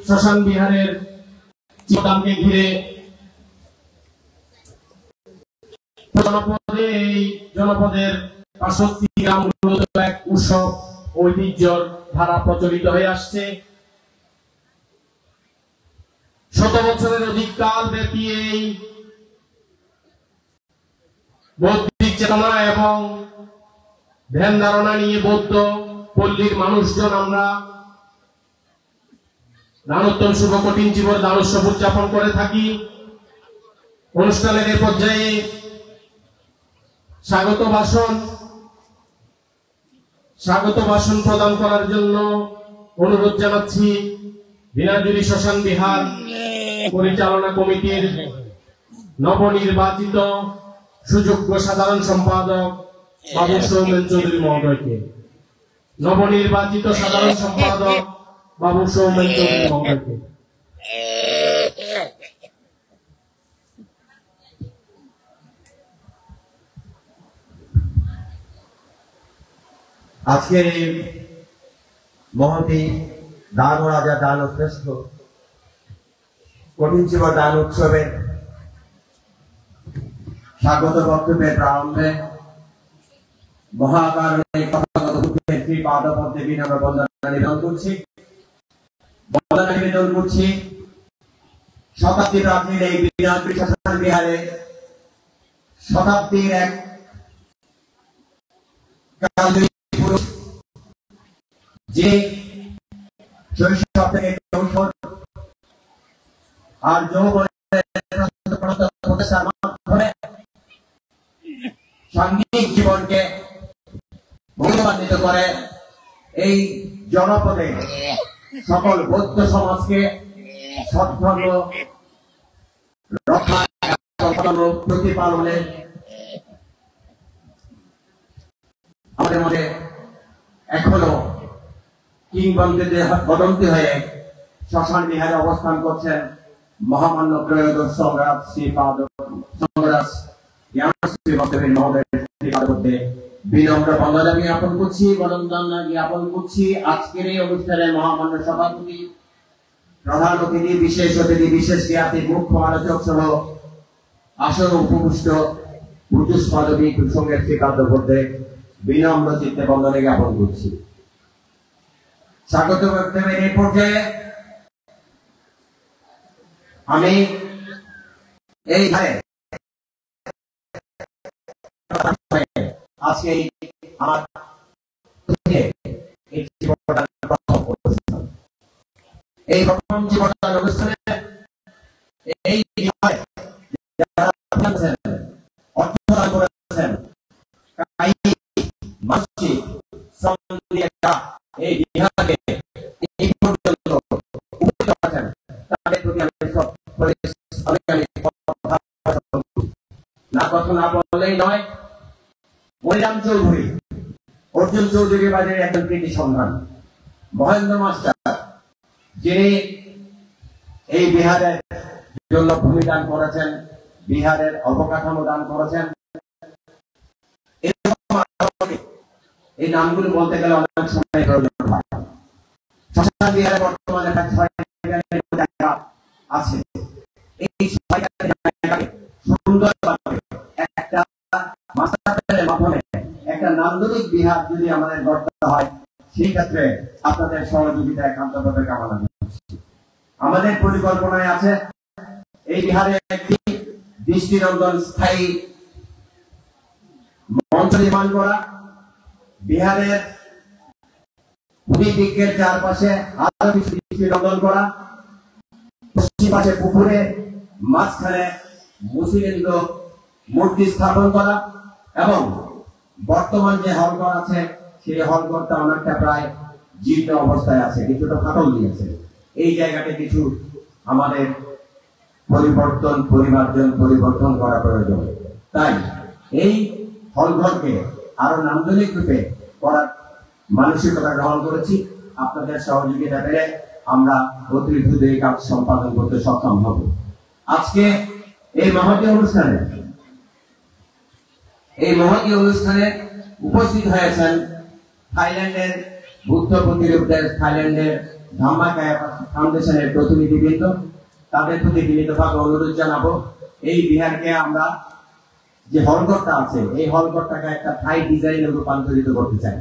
শ্মশান বিহারের চিত্তানকে ঘিরে জনপদের ৬৫ গ্রামগুলোতে এক উৎসব ঐতিহ্যর ধারা প্রচলিত হয়ে আসছে। শত বছরের অধিক কাল ব্যাপী এই বৌদ্ধিক চেতনা এবং ধ্যান ধারণা নিয়ে বৌদ্ধ পল্লীর মানুষজন আমরা দানোত্তম শুভ কঠিন জীবন দানোৎসব উদযাপন করে থাকি। অনুষ্ঠানের এই পর্যায়ে স্বাগত ভাষণ প্রদান করার জন্য অনুরোধ জানাচ্ছি বিনাজুরি শ্মশান বিহার পরিচালনা কমিটির নবনির্বাচিত সুযোগ্য সাধারণ সম্পাদক বাবু সৌমেন চৌধুরী মহোদয়কে। নবনির্বাচিত সাধারণ সম্পাদক বাবু সৌমেন চৌধুরী মহোদয়কে। আজকে মহতি দান ও রাজা দান ও শ্রেষ্ঠ কঠিন জীবন দান উৎসবের স্বাগত বক্তব্যের প্রারম্ভে মহাকারণে কথাগত বুদ্ধির শ্রী পাদপদ্মে বিনম্র বন্দনা নিবেদন করছি। শতাব্দী প্রাচীন এই বিনাজুরি শ্মশান বিহারে শতাব্দীর এক পুরুষ যে শৈশব থেকে কৈশোর আর যৌবনের মাধ্যমে সাংঘিক জীবনকে মূল্যবান্বিত করে এই জনপদে সকল বৌদ্ধ সমাজকে সৎধর্ম রক্ষা প্রতিপালনে আমাদের মধ্যে এখনো কিংবদন্তি হয়ে শ্মশান বিহারে অবস্থান করছেন মহামান্য ত্রয়োদশ সম্রাট শ্রীপাদ সম্রাট বিনম্র বন্দনা জ্ঞাপন করছি। আজকের এই অনুষ্ঠানে মহামান্য সভাপতি, প্রধান অতিথি, বিশেষ অতিথি, বিশেষ জ্ঞাতি, মুখ্য আলোচক সহ আসন উপবিষ্ট পূজুষ পদবী প্রসঙ্গের স্বীকার্য করতে বিনম্র চিত্তে বন্দনা জ্ঞাপন করছি। স্বাগত বক্তব্যের এই পর্যায়ে আমি এই আজকে আমার এই প্রথম জীবনদান অনুষ্ঠানে এই অর্থদান করেছেন এই বিহারে এই পর্যন্ত উপস্থিত আছেন তাদের প্রতি আমি না কথা না বললেই নয়। মনিরাম চৌধুরী, অর্জুন চৌধুরী বাজারে একজন কৃতি সন্ধান, মহেন্দ্র মাস্টার যিনি এই বিহারের জন্য ভূমি দান করেছেন, বিহারের অবকাঠামো দান করেছেন। এই নামগুলো বলতে গেলে অনেক সময় প্রয়োজন হয়। শ্মশান বিহারে বর্তমানে আছে। এই সুন্দরভাবে একটা মাস্টারের মাধ্যমে একটা নান্দনিক বিহার যদি আমাদের গড়তে হয়, সেই ক্ষেত্রে আপনাদের সহযোগিতা একান্তভাবে কামনা করছি। আমাদের পরিকল্পনায় আছে এই বিহারে একটি দৃষ্টিনন্দন স্থায়ী মঞ্চ নির্মাণ করা, বিহারের ভূমিদিকের চারপাশে আরো কিছু দৃষ্টিনন্দন করা, পশ্চিম পাশে পুকুরে মাঝখানে মুসলিম মূর্তি স্থাপন করা এবং বর্তমান যে হলঘর আছে সেই হলঘরটা অনেকটা প্রায় জীর্ণ অবস্থায় আছে, কিছুটা ফাটল দিয়েছে। এই জায়গাতে কিছু আমাদের পরিবর্তন করা প্রয়োজন। তাই এই হলঘরকে আরো নান্দনিক রূপে করার মানসিকতা গ্রহণ করেছি। আপনাদের সহযোগিতা পেলে আমরা অতি দ্রুত এই কাজ সম্পাদন করতে সক্ষম হব। আজকে এই মহতী অনুষ্ঠানে উপস্থিত হয়েছেন থাইল্যান্ডের বুদ্ধ প্রতিরূপ দেশ থাইল্যান্ডের ধাম্মা কায়া ফাউন্ডেশনের প্রতিনিধিবৃন্দ, তাদের প্রতি বিনীতভাবে অনুরোধ জানাবো এই বিহারকে আমরা যে হলঘরটা আছে এই হলঘরটাকে একটা থাই ডিজাইনে রূপান্তরিত করতে চাই,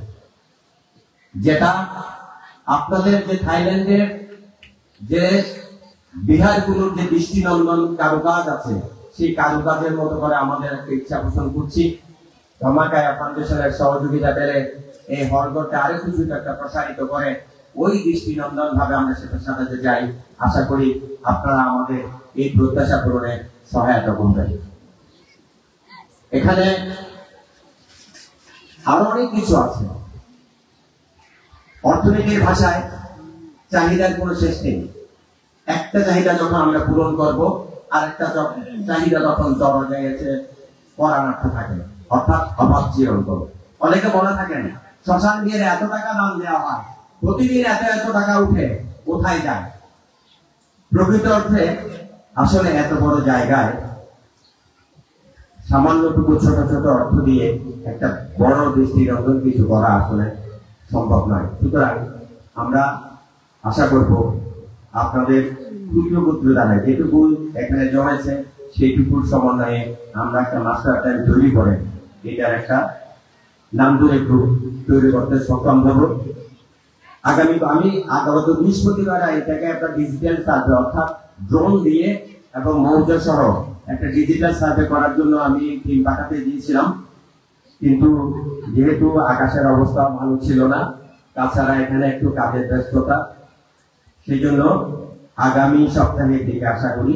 যেটা আপনাদের যে থাইল্যান্ডের যে বিহারগুলোর যে দৃষ্টিনন্দন কারুকাজ আছে সেই কারুকাজের মতো করে আমাদের একটা ইচ্ছা পোষণ করছি। ধামাকায়া ফাউন্ডেশনের সহযোগিতা পেলে এই হলঘরটা আরো কিছুটা একটা প্রসারিত করে ওই দৃষ্টিনন্দন ভাবে আমরা সেটার সাথে যাই। আশা করি আপনারা আমাদের এই প্রত্যাশা পূরণে সহায়তা করবেন। এখানে আরো অনেক কিছু আছে। অর্থনীতির ভাষায় চাহিদার কোনো শেষ নেই। একটা চাহিদা যখন আমরা পূরণ করব আরেকটা চাহিদা তখন জড়া গেছে পরানার্থ থাকে, অর্থাৎ অভাব চিরন করবে। অনেকে মনে থাকেন শ্মশান দিয়ে এত টাকা দাম দেওয়া হয়, প্রতিদিন এত এত টাকা উঠে, কোথায় যায়? প্রকৃত অর্থে আসলে এত বড় জায়গায় সামান্যটুকু ছোট ছোট অর্থ দিয়ে একটা বড় দৃষ্টিনন্দন কিছু করা আসলে সম্ভব নয়। সুতরাং আমরা আশা করব আপনাদের ক্ষুদ্র দ্বারা যেটুকু এখানে জমেছে সেইটুকুর সমন্বয়ে আমরা একটা মাস্টার প্ল্যান তৈরি করে এটার একটা নামধরে গ্রুপ তৈরি করতে সক্ষম হব। আমি গত বৃহস্পতিবার এটাকে একটা ডিজিটাল সার্ভে অর্থাৎ ড্রোন দিয়ে এবং মৌজা সহ একটা ডিজিটাল সার্ভে করার জন্য আমি টিম পাঠাতে দিয়েছিলাম, কিন্তু যেহেতু আকাশের অবস্থা ভালো ছিল না, তাছাড়া এখানে একটু কাজের ব্যস্ততা, সেই জন্য আগামী সপ্তাহের দিকে আশা করি